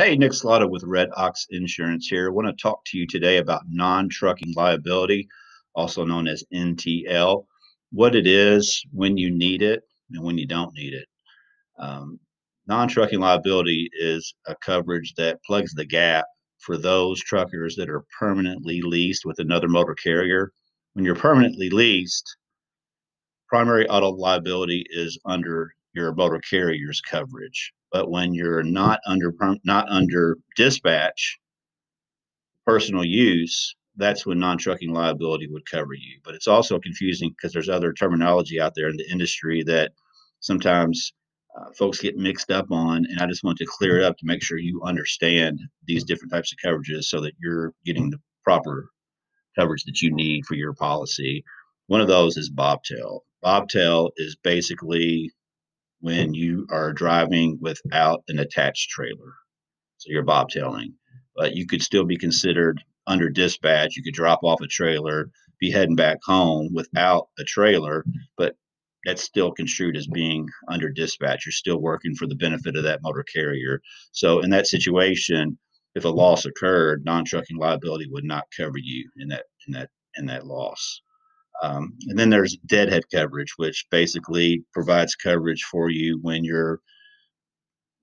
Hey, Nick Slaughter with Red Ox Insurance here. I want to talk to you today about non-trucking liability, also known as NTL, what it is, when you need it, and when you don't need it. Um, Non-trucking liability is a coverage that plugs the gap for those truckers that are permanently leased with another motor carrier. When you're permanently leased, primary auto liability is under your motor carrier's coverage. But when you're not under dispatch, personal use, that's when non-trucking liability would cover you. But it's also confusing because there's other terminology out there in the industry that sometimes folks get mixed up on, and I just want to clear it up to make sure you understand these different types of coverages so that you're getting the proper coverage that you need for your policy. One of those is Bobtail. Bobtail is basically when you are driving without an attached trailer. So you're bobtailing, but you could still be considered under dispatch. You could drop off a trailer, be heading back home without a trailer, but that's still construed as being under dispatch. You're still working for the benefit of that motor carrier. So in that situation, if a loss occurred, non-trucking liability would not cover you in that loss. And then there's deadhead coverage, which basically provides coverage for you when you're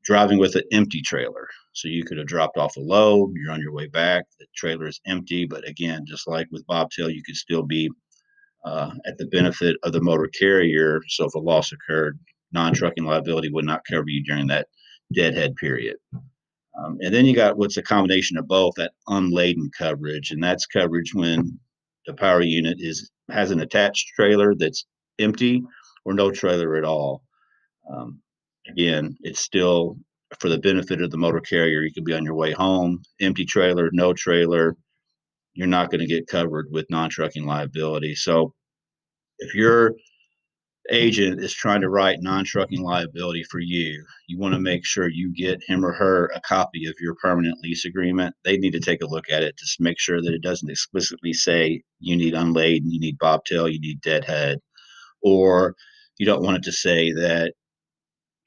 driving with an empty trailer. So you could have dropped off a load, you're on your way back, the trailer is empty. But again, just like with Bobtail, you could still be at the benefit of the motor carrier. So if a loss occurred, non-trucking liability would not cover you during that deadhead period. And then you got what's a combination of both, that unladen coverage, and that's coverage when the power unit has an attached trailer that's empty or no trailer at all. Um, Again, it's still for the benefit of the motor carrier. You could be on your way home, empty trailer, no trailer. You're not going to get covered with non-trucking liability. So if your agent is trying to write non-trucking liability for you, you want to make sure you get him or her a copy of your permanent lease agreement. They need to take a look at it to make sure that it doesn't explicitly say you need unladen, you need bobtail, you need deadhead, or you don't want it to say that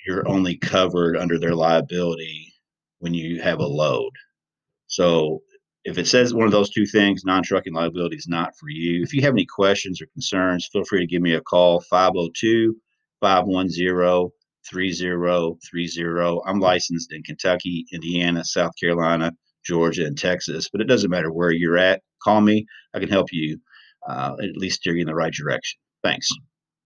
you're only covered under their liability when you have a load. So if it says one of those two things, non-trucking liability is not for you. If you have any questions or concerns, feel free to give me a call, 502-510-3030. I'm licensed in Kentucky, Indiana, South Carolina, Georgia, and Texas, but it doesn't matter where you're at. Call me. I can help you at least steer you in the right direction. Thanks.